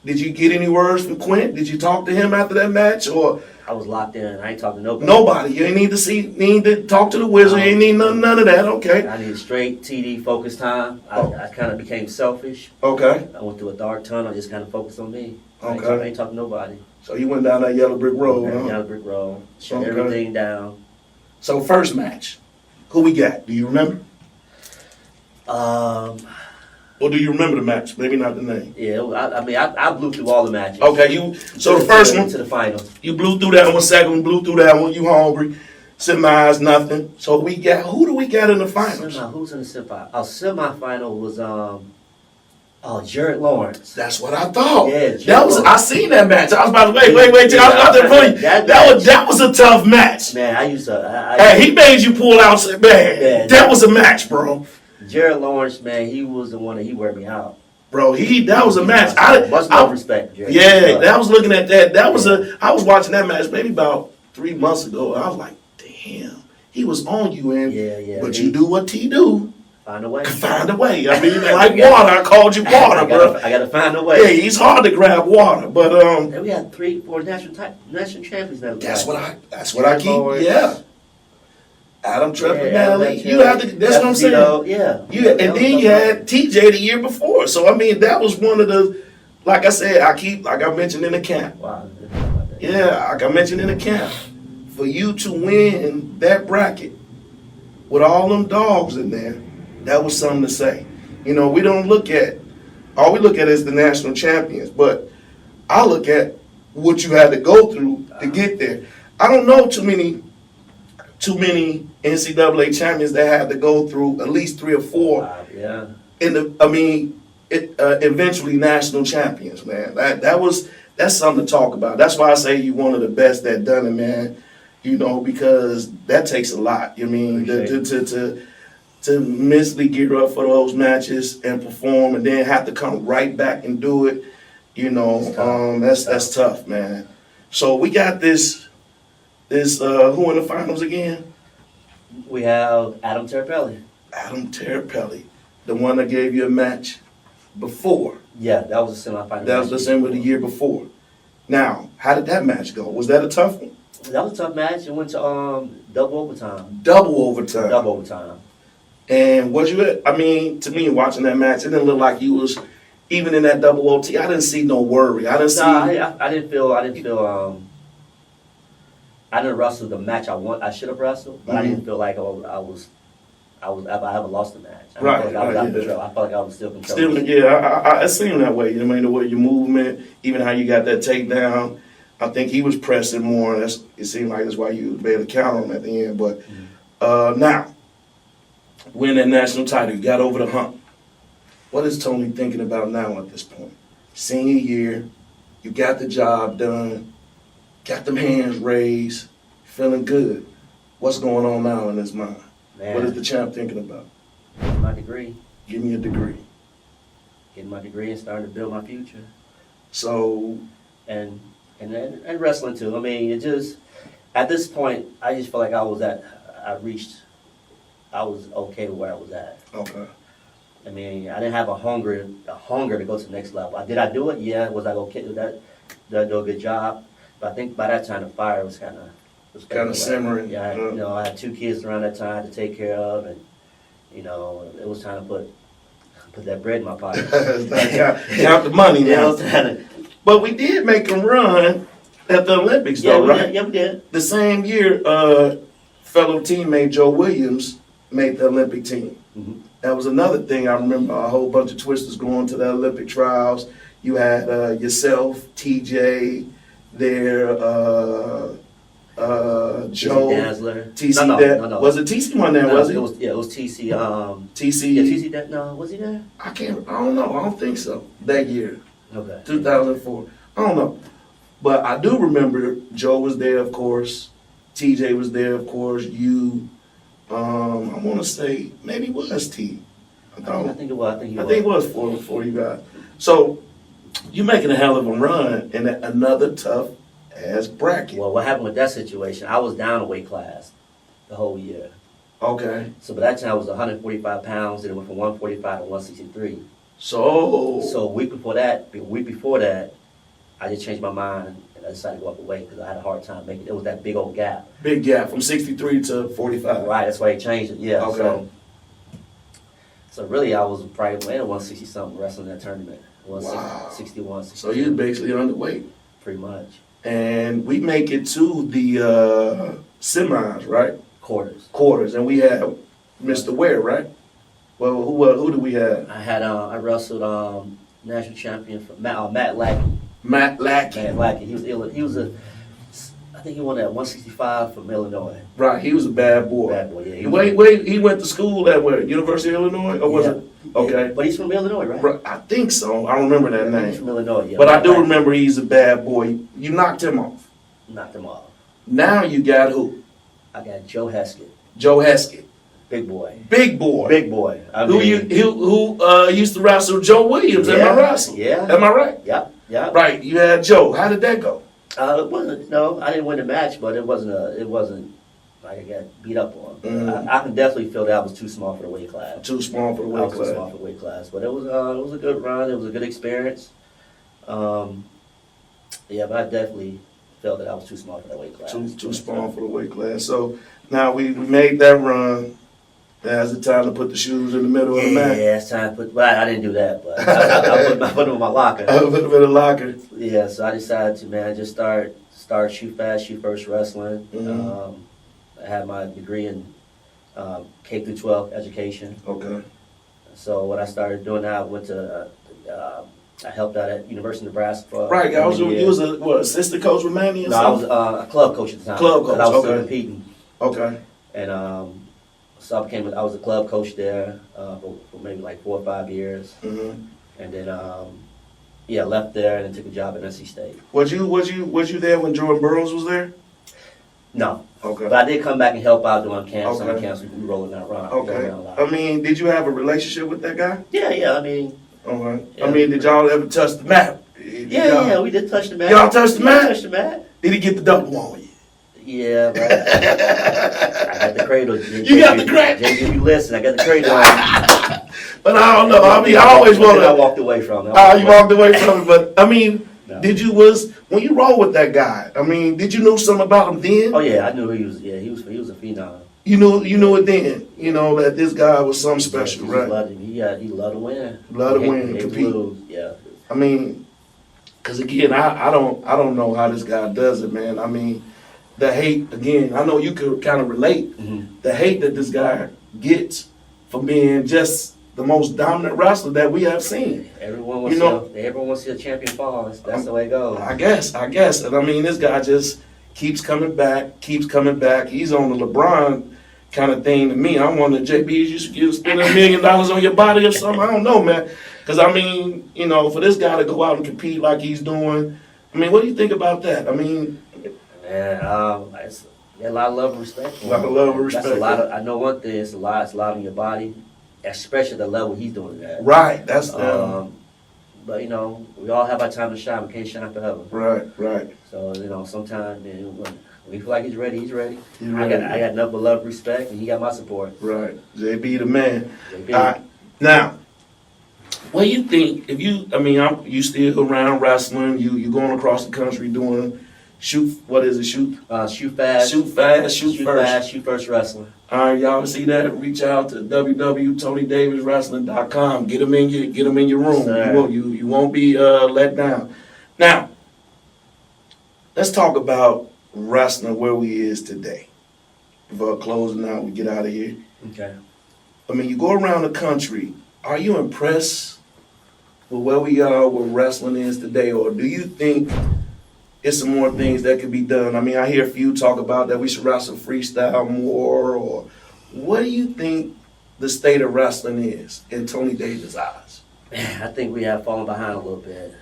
Did you get any words from Quint? Did you talk to him after that match? Or I was locked in. I ain't talking to nobody. Nobody. You ain't need to talk to the Wizard. You ain't need none of that. Okay. I needed straight TD focus time. I kind of became selfish. Okay. I went through a dark tunnel. I just kind of focused on me. Okay. I ain't talking to nobody. So you went down that yellow brick road. Yellow brick road. Shut everything down. So first match, who we got? Do you remember? Or do you remember the match? Maybe not the name. Yeah, I blew through all the matches. Okay, so the first one to the finals. You blew through that one. Second one, blew through that one. You hungry? Semis, nothing. So who do we got in the finals? Who's in the semi? Our semifinal was Jared Lawrence. That's what I thought. Yeah, I seen that match. I was about to wait. I was about to tell you. That was a tough match. Man, he made you pull out. Man, that was a match, bro. Jared Lawrence, man, he was the one that he worked me out. Bro, that was a match. Much more respect, Jared. Yeah, I was looking at that. I was watching that match maybe about 3 months ago. And I was like, damn, he was on you, and yeah. But you do what T do. Find a way. Find a way. I mean, like water. I called you water, bro. I gotta find a way. Yeah, he's hard to grab water, but And we had 3-4 national champions now. That's what I keep. Yeah. Adam Trepinelli, you have to. That's what I'm saying. Yeah. And then you had TJ the year before. So I mean, that was one of the. Like I said, like I mentioned in the camp. Wow. Yeah, like I mentioned in the camp, for you to win that bracket with all them dogs in there, that was something to say. You know, we don't look at. All we look at is the national champions, but I look at what you had to go through to get there. I don't know too many NCAA champions that had to go through at least 3 or 4. Yeah. Eventually national champions, man. That's something to talk about. That's why I say you're one of the best that done it, man. You know, because that takes a lot. I mean, to mentally gear up for those matches and perform, and then have to come right back and do it. You know, that's tough, man. So we got this. Who in the finals again? We have Adam Terpelli. Adam Terpelli, the one that gave you a match before. Yeah, that was the semifinal. That was December the year before. Now, how did that match go? Was that a tough one? That was a tough match. It went to double overtime. Double overtime. Double overtime. And was you? I mean, to me, watching that match, it didn't look like you was even in that double OT. I didn't see no worry. I didn't feel. I didn't wrestle the match I should have wrestled, but I didn't feel like I I haven't lost a match. I Right, felt like I was right, out of yeah. control. I felt like I was still controlling. Still, yeah, it seemed that way. You know, the way your movement, even how you got that takedown. I think he was pressing more. It seemed like that's why you was able to counter him at the end. But now, win that national title, you got over the hump. What is Tony thinking about now at this point? Senior year, you got the job done, got them hands raised, feeling good. What's going on now in his mind? Man, What is the champ thinking about? getting my degree. Give me a degree. Getting my degree and starting to build my future. So, And wrestling too. I mean, it just, at this point, I just feel like I was okay where I was at. okay. I mean, I didn't have a hunger to go to the next level. Did I do it? Yeah. Was I okay? Did I do a good job? But I think by that time the fire was kind of Simmering. Yeah, I had 2 kids around that time to take care of, and it was time to put that bread in my pocket. Count the money now. Yeah, But we did make a run at the Olympics, though, right? Yeah, we did. The same year, fellow teammate Joe Williams made the Olympic team. Mm-hmm. That was another thing I remember. A whole bunch of Twisters going to the Olympic trials. You had yourself, TJ, there, Joe, Dazzler. TC. No. Was it TC one there? Was it? It was TC. TC. Yeah, TC. No, was he there? I don't know. I don't think so. That year. Okay. 2004. I don't know. But I do remember Joe was there, of course. TJ was there, of course. You, I want to say, maybe it was T. I think it was. I think it was for you guys. So, you're making a hell of a run in another tough-ass bracket. Well, what happened with that situation, I was down a weight class the whole year. Okay. So by that time I was 145 pounds, and it went from 145 to 163. So a week before that, I just changed my mind and I decided to go up a weight because I had a hard time making it. It was that big old gap. Big gap from 63 to 45. Right, that's why they changed it. Yeah. Okay. So really, I was probably weighing 160 something wrestling that tournament. Wow. 61. So you're basically underweight. Pretty much. And we make it to the semis, right? Quarters. And we have Mr. Ware, right? Well, who do we have? I wrestled national champion for Matt Lackey. Matt Lackey. I think he won at 165 from Illinois. Right, he was a bad boy. Bad boy, yeah. Wait, he went to school at where? University of Illinois? Or was it? Okay. Yeah, but he's from Illinois, right? Right, I think so. I don't remember that name. He's from Illinois, yeah. But I do remember he's a bad boy. You knocked him off. Knocked him off. Now you got who? I got Joe Heskett. Joe Heskett. Big boy. Big boy. Big boy. Who used to wrestle Joe Williams at my wrestle? Yeah. Am I right? Yeah. Right. You had Joe. How did that go? It wasn't. No, I didn't win the match, but it wasn't like I got beat up on. Mm-hmm. I can definitely feel that I was too small for the weight class. Too small for the weight class. Too small for the weight class, but it was a good run. It was a good experience. But I definitely felt that I was too small for that weight class. Too small for the weight class. So now we made that run. Now's the time to put the shoes in the middle of the mat. Yeah, it's time to put. Well, I didn't do that, but I put them in my locker. I put them in the locker. Yeah, so I decided to just start shoot fast, shoot first wrestling. Mm-hmm. I had my degree in K through 12 education. Okay. So what I started doing now, I went to. I helped out at University of Nebraska. Right, you was a assistant coach with Manny or something? I was a club coach at the time. Club coach, I was okay. competing. Okay. And so I was a club coach there for maybe like 4 or 5 years. Mm-hmm. And then left there and then took a job at NC State. Was you there when Jordan Burroughs was there? No. Okay. But I did come back and help out doing camps. Okay. Summer camps, we rolling out around. Okay. Around a lot. I mean, did you have a relationship with that guy? Yeah. I mean. Okay. Yeah. I mean, did y'all ever touch the mat? Yeah, we did touch the mat. Y'all touched the mat? Touched the mat. Did he get the double on you? Yeah, but I got the cradle. You got the cradle? JJ, you listen, I got the cradle. But I don't know. I mean, I always want to. I walked away from it. You walked away from it. But, I mean, no. when you roll with that guy, I mean, did you know something about him then? Oh, yeah, I knew he was a phenom. You knew it then. You know that this guy was something special, right? He loved to win. Loved to win and compete. Yeah. I mean, because again, I don't know how this guy does it, man. I mean, the hate again. I know you could kind of relate. Mm-hmm. The hate that this guy gets for being just the most dominant wrestler that we have seen. Everyone wants to see a champion fall. That's the way it goes. I guess. And I mean, this guy just keeps coming back. He's on the LeBron kind of thing to me. I'm wondering, JB, you spend $1 million on your body or something? I don't know, man. Because, I mean, for this guy to go out and compete like he's doing, I mean, what do you think about that? I mean... Man, it's a lot of love and respect. A lot of love and respect. That's a lot of, I know one thing, it's a lot on your body, especially the level he's doing it at. Right, that's... but, we all have our time to shine. We can't shine forever. Right. So, sometimes, man, when we feel like he's ready, he's ready. I got nothing but love and respect, and he got my support. Right. JB the man. JB. Now, what do you think, you still around wrestling, you going across the country doing shoot fast, shoot first wrestling. All right, y'all see that? Reach out to www.TonyDavisWrestling.com. Get them in your room. Yes, you won't be let down. Now, let's talk about wrestling where we is today. Before closing out, we get out of here. Okay. I mean, you go around the country. Are you impressed with where we are, where wrestling is today, or do you think it's some more things that could be done? I mean, I hear a few talk about that we should wrestle freestyle more, or what do you think the state of wrestling is in Tony Davis' eyes? I think we have fallen behind a little bit,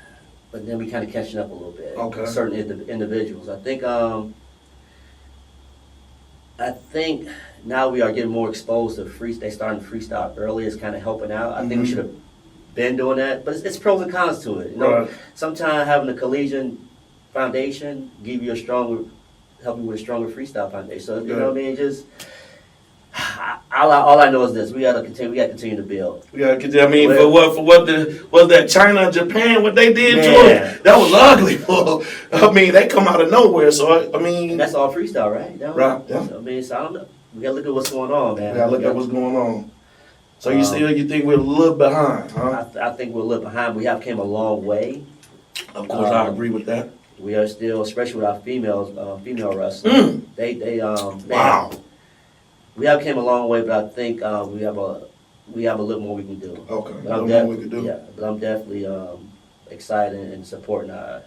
but then we kind of catching up a little bit. Okay. Certain individuals. I think now we are getting more exposed to they starting freestyle early. It's kind of helping out. I think we should have been doing that, but it's pros and cons to it. Right. Sometimes having a collegiate foundation help you with a stronger freestyle foundation. So you know what I mean? Just all I know is this: we got to continue to build. Yeah, I mean, for what that China, Japan, what they did to us, that was ugly. I mean, they come out of nowhere. So I mean, and that's all freestyle, right? Right. Yeah. So, I don't know. We got to look at what's going on, man. We got to look at what's going on. So you think we're a little behind, huh? I think we're a little behind. We have came a long way. Of course, I agree with that. We are still, especially with our female wrestlers. Wow. We have came a long way, but I think we have a little more we can do. Okay, but a little more we can do. Yeah, but I'm definitely excited and supporting our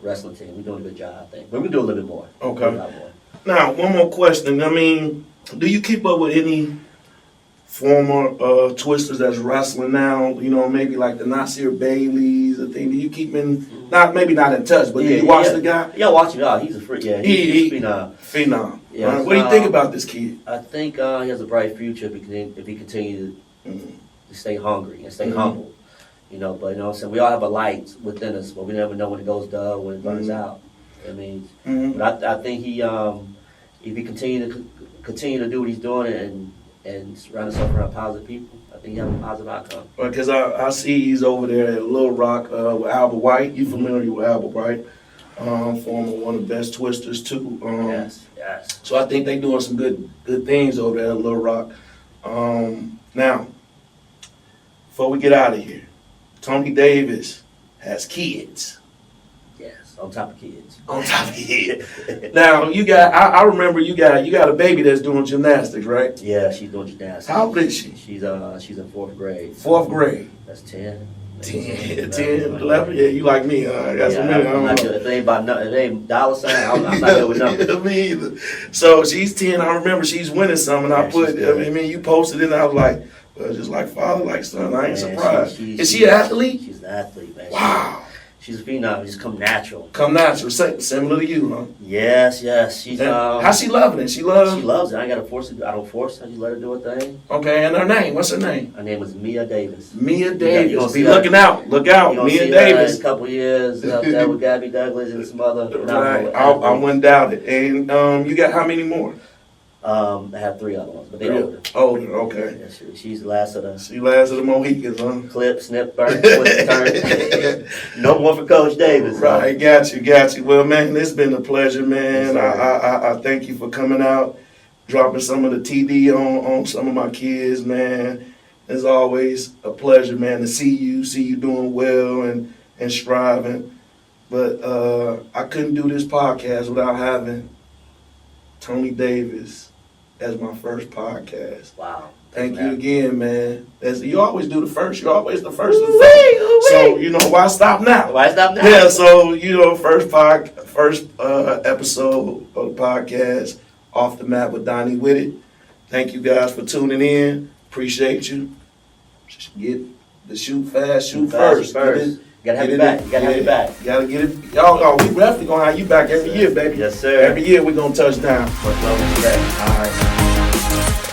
wrestling team. We're doing a good job, I think. But we can do a little bit more. Okay. A lot more. Now, one more question. I mean, do you keep up with any former Twisters that's wrestling now? Maybe like the Nasir Baileys, I think. Do you keep maybe not in touch, but do you watch the guy? Yeah, watch him. He's a freak. Yeah, he's phenom. Yeah, what do you think about this kid? I think he has a bright future if he continues to stay hungry and stay humble. But we all have a light within us, but we never know when it goes dull, when it burns out. I mean, but I think he, if he continue to do what he's doing and surround himself around positive people, I think he has a positive outcome. Because I see he's over there at Little Rock with Albert White. You familiar with Albert White? Former one of the best Twisters too. Yes. So I think they're doing some good things over there at Little Rock. Now, before we get out of here, Tony Davis has kids. Yes, on top of kids. On top of kids. Now I remember you got a baby that's doing gymnastics, right? Yeah, she's doing gymnastics. How old is she? She's in 4th grade. 4th grade. That's 10. 10, 11. Yeah, you like me. I got some money. If it ain't about nothing, if it ain't dollar sign, I'm not good with numbers. Me either. So she's 10. I remember she's winning some, and I put. You posted it, and I was like, well, just like father, like son. I ain't surprised. Is she an athlete? She's an athlete, man. Wow. She's a phenom. Just come natural. Similar to you, huh? Yes. She's how's she loving it? She loves it. I ain't gotta force her. I don't force her. I just let her do her thing. Okay, and her name? What's her name? Her name is Mia Davis. Mia Davis. Be looking out. Look out, Mia Davis. In a couple years up there with Gabby Douglas and some other. Right. I wouldn't doubt it. And you got how many more? I have 3 other ones, but they're older. Older, okay. Yeah, she's the last of the. She last of the Mohicans, huh? Clip, snip, burn, twist, turn. No more for Coach Davis. Right, got you. Well, man, it's been a pleasure, man. I thank you for coming out, dropping some of the TD on some of my kids, man. It's always a pleasure, man, to see you doing well and striving. But I couldn't do this podcast without having Tony Davis as my first podcast. Wow. Thank you again, man. You always do the first. You're always the first. So, why stop now? Why stop now? Yeah, so, first episode of the podcast, Off the Map with Donny Witted. Thank you guys for tuning in. Appreciate you. Get the shoot fast, shoot first. You gotta have it back. You gotta have it back. Gotta get it. Y'all, we definitely gonna have you back every year, baby. Yes, sir. Every year we gonna touch down. Much love and respect. All right.